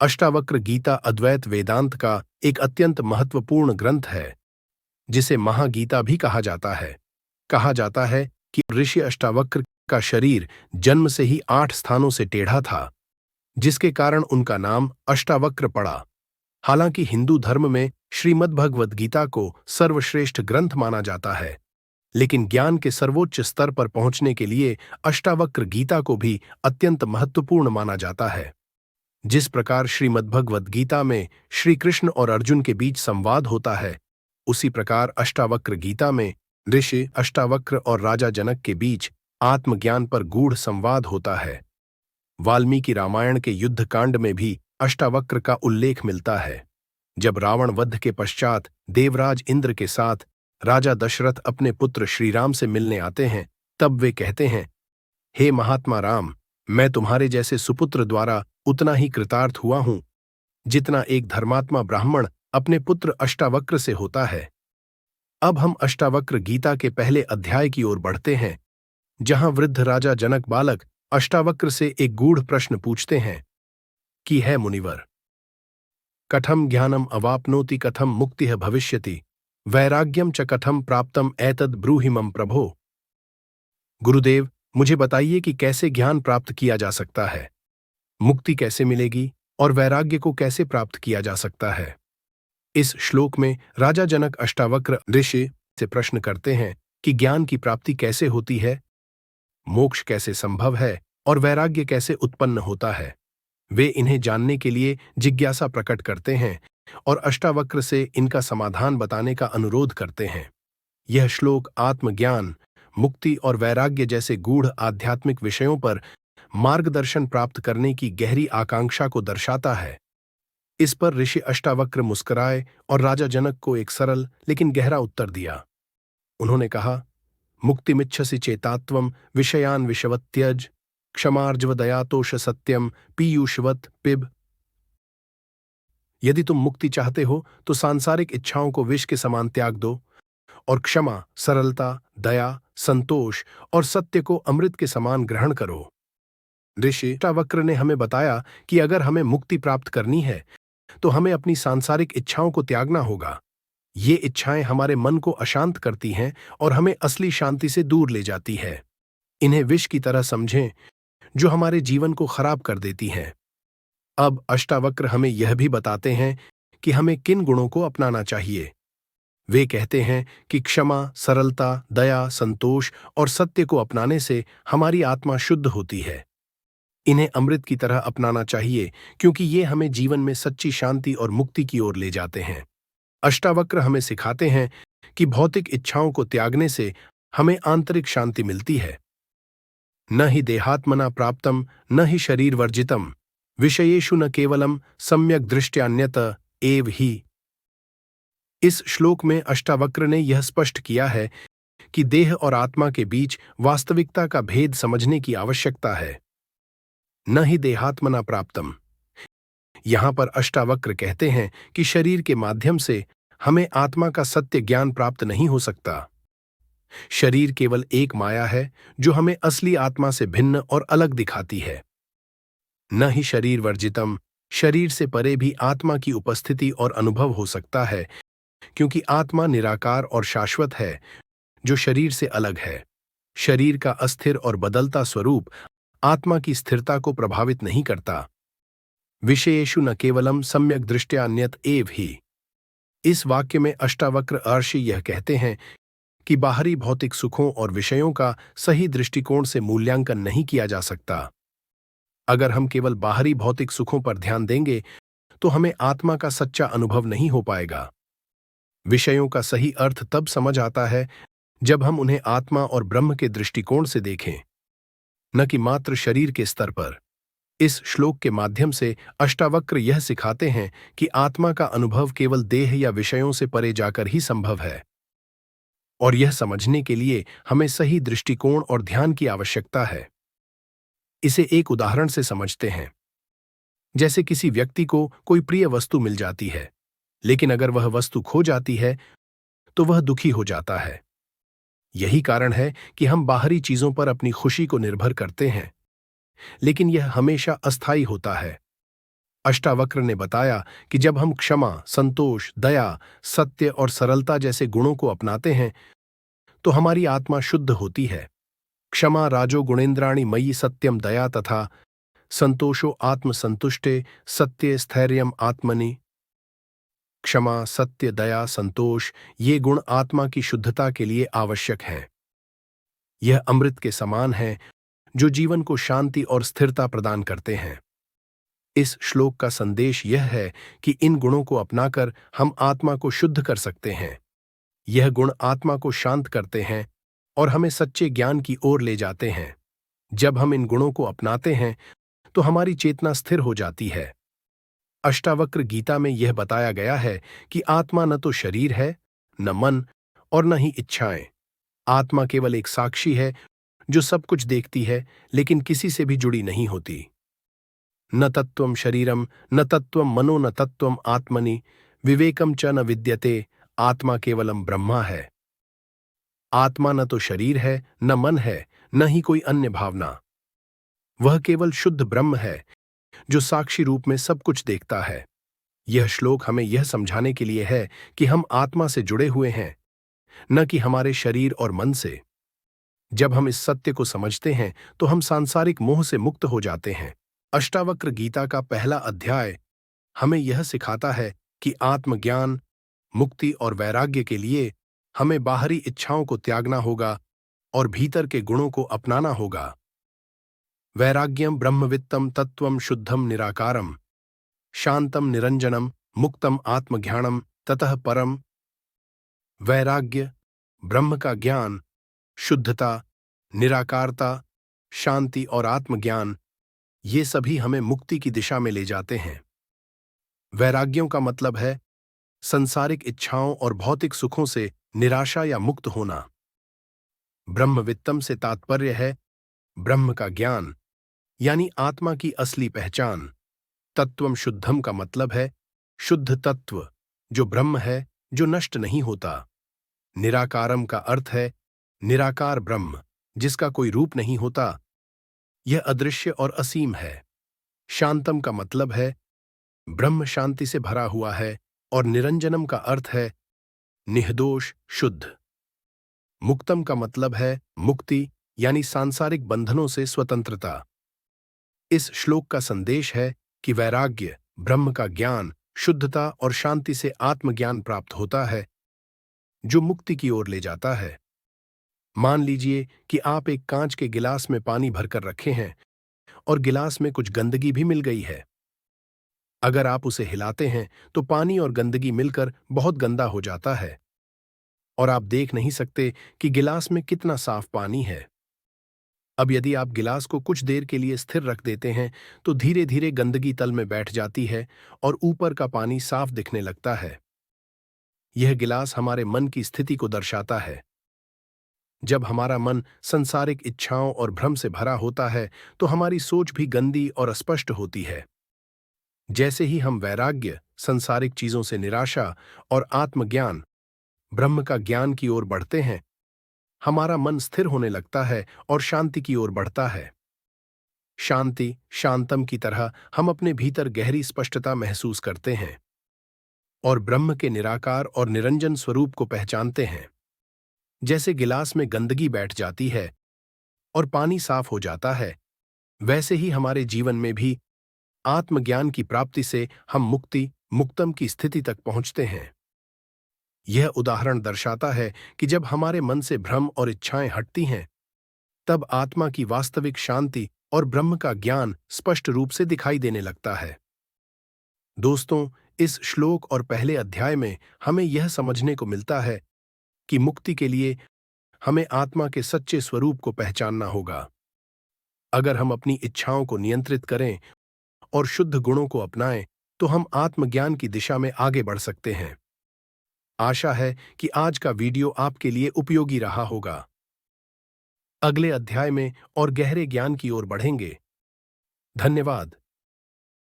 अष्टावक्र गीता अद्वैत वेदांत का एक अत्यंत महत्वपूर्ण ग्रंथ है, जिसे महागीता भी कहा जाता है। कहा जाता है कि ऋषि अष्टावक्र का शरीर जन्म से ही 8 स्थानों से टेढ़ा था, जिसके कारण उनका नाम अष्टावक्र पड़ा। हालांकि हिंदू धर्म में श्रीमद् भगवद गीता को सर्वश्रेष्ठ ग्रंथ माना जाता है, लेकिन ज्ञान के सर्वोच्च स्तर पर पहुंचने के लिए अष्टावक्र गीता को भी अत्यंत महत्वपूर्ण माना जाता है। जिस प्रकार श्रीमद्भगवद गीता में श्री कृष्ण और अर्जुन के बीच संवाद होता है, उसी प्रकार अष्टावक्र गीता में ऋषि अष्टावक्र और राजा जनक के बीच आत्मज्ञान पर गूढ़ संवाद होता है। वाल्मीकि रामायण के युद्ध कांड में भी अष्टावक्र का उल्लेख मिलता है। जब रावण वध के पश्चात देवराज इंद्र के साथ राजा दशरथ अपने पुत्र श्रीराम से मिलने आते हैं, तब वे कहते हैं, हे महात्मा राम, मैं तुम्हारे जैसे सुपुत्र द्वारा उतना ही कृतार्थ हुआ हूं जितना एक धर्मात्मा ब्राह्मण अपने पुत्र अष्टावक्र से होता है। अब हम अष्टावक्र गीता के पहले अध्याय की ओर बढ़ते हैं, जहां वृद्ध राजा जनक बालक अष्टावक्र से एक गूढ़ प्रश्न पूछते हैं कि है मुनिवर, कथम ज्ञानम अवाप्नोति कथम मुक्तिः भविष्यति वैराग्यम च कथम प्राप्तम एतद् ब्रूहि मम प्रभो। गुरुदेव, मुझे बताइए कि कैसे ज्ञान प्राप्त किया जा सकता है, मुक्ति कैसे मिलेगी और वैराग्य को कैसे प्राप्त किया जा सकता है। इस श्लोक में राजा जनक अष्टावक्र ऋषि से प्रश्न करते हैं कि ज्ञान की प्राप्ति कैसे होती है, मोक्ष कैसे संभव है और वैराग्य कैसे उत्पन्न होता है। वे इन्हें जानने के लिए जिज्ञासा प्रकट करते हैं और अष्टावक्र से इनका समाधान बताने का अनुरोध करते हैं। यह श्लोक आत्मज्ञान, मुक्ति और वैराग्य जैसे गूढ़ आध्यात्मिक विषयों पर मार्गदर्शन प्राप्त करने की गहरी आकांक्षा को दर्शाता है। इस पर ऋषि अष्टावक्र मुस्कुराए और राजा जनक को एक सरल लेकिन गहरा उत्तर दिया। उन्होंने कहा, मुक्तिमिच्छसि चेतात्वम विषयान विषवत्यज क्षमार्जव दयातोष सत्यम पीयूषवत पिब। यदि तुम मुक्ति चाहते हो तो सांसारिक इच्छाओं को विष के समान त्याग दो और क्षमा, सरलता, दया, संतोष और सत्य को अमृत के समान ग्रहण करो। ऋषि अष्टावक्र ने हमें बताया कि अगर हमें मुक्ति प्राप्त करनी है तो हमें अपनी सांसारिक इच्छाओं को त्यागना होगा। ये इच्छाएं हमारे मन को अशांत करती हैं और हमें असली शांति से दूर ले जाती है। इन्हें विष की तरह समझें जो हमारे जीवन को खराब कर देती हैं। अब अष्टावक्र हमें यह भी बताते हैं कि हमें किन गुणों को अपनाना चाहिए। वे कहते हैं कि क्षमा, सरलता, दया, संतोष और सत्य को अपनाने से हमारी आत्मा शुद्ध होती है। इन्हें अमृत की तरह अपनाना चाहिए क्योंकि ये हमें जीवन में सच्ची शांति और मुक्ति की ओर ले जाते हैं। अष्टावक्र हमें सिखाते हैं कि भौतिक इच्छाओं को त्यागने से हमें आंतरिक शांति मिलती है। न ही देहात्मना प्राप्तम न ही शरीर वर्जितम विषयेषु न केवलम सम्यक दृष्ट्यान्यत एव ही। इस श्लोक में अष्टावक्र ने यह स्पष्ट किया है कि देह और आत्मा के बीच वास्तविकता का भेद समझने की आवश्यकता है। न ही देहात्मना प्राप्तम, यहां पर अष्टावक्र कहते हैं कि शरीर के माध्यम से हमें आत्मा का सत्य ज्ञान प्राप्त नहीं हो सकता। शरीर केवल एक माया है जो हमें असली आत्मा से भिन्न और अलग दिखाती है। न ही शरीर वर्जितम, शरीर से परे भी आत्मा की उपस्थिति और अनुभव हो सकता है, क्योंकि आत्मा निराकार और शाश्वत है जो शरीर से अलग है। शरीर का अस्थिर और बदलता स्वरूप आत्मा की स्थिरता को प्रभावित नहीं करता। विषयेषु न केवलम सम्यक दृष्ट्यान्यत एव ही। इस वाक्य में अष्टावक्र ऋषि यह कहते हैं कि बाहरी भौतिक सुखों और विषयों का सही दृष्टिकोण से मूल्यांकन नहीं किया जा सकता। अगर हम केवल बाहरी भौतिक सुखों पर ध्यान देंगे तो हमें आत्मा का सच्चा अनुभव नहीं हो पाएगा। विषयों का सही अर्थ तब समझ आता है जब हम उन्हें आत्मा और ब्रह्म के दृष्टिकोण से देखें, न कि मात्र शरीर के स्तर पर। इस श्लोक के माध्यम से अष्टावक्र यह सिखाते हैं कि आत्मा का अनुभव केवल देह या विषयों से परे जाकर ही संभव है, और यह समझने के लिए हमें सही दृष्टिकोण और ध्यान की आवश्यकता है। इसे एक उदाहरण से समझते हैं। जैसे किसी व्यक्ति को कोई प्रिय वस्तु मिल जाती है, लेकिन अगर वह वस्तु खो जाती है तो वह दुखी हो जाता है। यही कारण है कि हम बाहरी चीजों पर अपनी खुशी को निर्भर करते हैं, लेकिन यह हमेशा अस्थायी होता है। अष्टावक्र ने बताया कि जब हम क्षमा, संतोष, दया, सत्य और सरलता जैसे गुणों को अपनाते हैं तो हमारी आत्मा शुद्ध होती है। क्षमा राजो गुणेन्द्राणि मयि सत्यम दया तथा संतोषो आत्मसंतुष्टे सत्य स्थैर्यम आत्मनि। क्षमा, सत्य, दया, संतोष ये गुण आत्मा की शुद्धता के लिए आवश्यक हैं। यह अमृत के समान है जो जीवन को शांति और स्थिरता प्रदान करते हैं। इस श्लोक का संदेश यह है कि इन गुणों को अपनाकर हम आत्मा को शुद्ध कर सकते हैं। यह गुण आत्मा को शांत करते हैं और हमें सच्चे ज्ञान की ओर ले जाते हैं। जब हम इन गुणों को अपनाते हैं तो हमारी चेतना स्थिर हो जाती है। अष्टावक्र गीता में यह बताया गया है कि आत्मा न तो शरीर है, न मन और न ही इच्छाएं। आत्मा केवल एक साक्षी है जो सब कुछ देखती है लेकिन किसी से भी जुड़ी नहीं होती। न तत्त्वं शरीरम न तत्त्वं मनो न तत्त्वं आत्मनि विवेकम च न विद्यते। आत्मा केवलम ब्रह्मा है। आत्मा न तो शरीर है, न मन है, न ही कोई अन्य भावना। वह केवल शुद्ध ब्रह्म है जो साक्षी रूप में सब कुछ देखता है। यह श्लोक हमें यह समझाने के लिए है कि हम आत्मा से जुड़े हुए हैं, न कि हमारे शरीर और मन से। जब हम इस सत्य को समझते हैं तो हम सांसारिक मोह से मुक्त हो जाते हैं। अष्टावक्र गीता का पहला अध्याय हमें यह सिखाता है कि आत्मज्ञान, मुक्ति और वैराग्य के लिए हमें बाहरी इच्छाओं को त्यागना होगा और भीतर के गुणों को अपनाना होगा। वैराग्यम ब्रह्मवित्तम तत्वम शुद्धम निराकारम शांतम निरंजनम मुक्तम आत्मज्ञानम ततः परम। वैराग्य, ब्रह्म का ज्ञान, शुद्धता, निराकारता, शांति और आत्मज्ञान ये सभी हमें मुक्ति की दिशा में ले जाते हैं। वैराग्यों का मतलब है संसारिक इच्छाओं और भौतिक सुखों से निराशा या मुक्त होना। ब्रह्मवित्तम से तात्पर्य है ब्रह्म का ज्ञान यानी आत्मा की असली पहचान। तत्वम शुद्धम का मतलब है शुद्ध तत्व जो ब्रह्म है, जो नष्ट नहीं होता। निराकारम का अर्थ है निराकार ब्रह्म जिसका कोई रूप नहीं होता, यह अदृश्य और असीम है। शांतम का मतलब है ब्रह्म शांति से भरा हुआ है और निरंजनम का अर्थ है निर्दोष, शुद्ध। मुक्तम का मतलब है मुक्ति यानी सांसारिक बंधनों से स्वतंत्रता। इस श्लोक का संदेश है कि वैराग्य, ब्रह्म का ज्ञान, शुद्धता और शांति से आत्मज्ञान प्राप्त होता है जो मुक्ति की ओर ले जाता है। मान लीजिए कि आप एक कांच के गिलास में पानी भरकर रखे हैं और गिलास में कुछ गंदगी भी मिल गई है। अगर आप उसे हिलाते हैं तो पानी और गंदगी मिलकर बहुत गंदा हो जाता है और आप देख नहीं सकते कि गिलास में कितना साफ पानी है। अब यदि आप गिलास को कुछ देर के लिए स्थिर रख देते हैं तो धीरे धीरे गंदगी तल में बैठ जाती है और ऊपर का पानी साफ दिखने लगता है। यह गिलास हमारे मन की स्थिति को दर्शाता है। जब हमारा मन संसारिक इच्छाओं और भ्रम से भरा होता है तो हमारी सोच भी गंदी और अस्पष्ट होती है। जैसे ही हम वैराग्य, संसारिक चीजों से निराशा और आत्मज्ञान, ब्रह्म का ज्ञान की ओर बढ़ते हैं, हमारा मन स्थिर होने लगता है और शांति की ओर बढ़ता है। शांति, शांतम की तरह हम अपने भीतर गहरी स्पष्टता महसूस करते हैं और ब्रह्म के निराकार और निरंजन स्वरूप को पहचानते हैं। जैसे गिलास में गंदगी बैठ जाती है और पानी साफ हो जाता है, वैसे ही हमारे जीवन में भी आत्मज्ञान की प्राप्ति से हम मुक्ति, मुक्तम की स्थिति तक पहुंचते हैं। यह उदाहरण दर्शाता है कि जब हमारे मन से भ्रम और इच्छाएं हटती हैं, तब आत्मा की वास्तविक शांति और ब्रह्म का ज्ञान स्पष्ट रूप से दिखाई देने लगता है। दोस्तों, इस श्लोक और पहले अध्याय में हमें यह समझने को मिलता है कि मुक्ति के लिए हमें आत्मा के सच्चे स्वरूप को पहचानना होगा। अगर हम अपनी इच्छाओं को नियंत्रित करें और शुद्ध गुणों को अपनाएं, तो हम आत्मज्ञान की दिशा में आगे बढ़ सकते हैं। आशा है कि आज का वीडियो आपके लिए उपयोगी रहा होगा। अगले अध्याय में और गहरे ज्ञान की ओर बढ़ेंगे। धन्यवाद।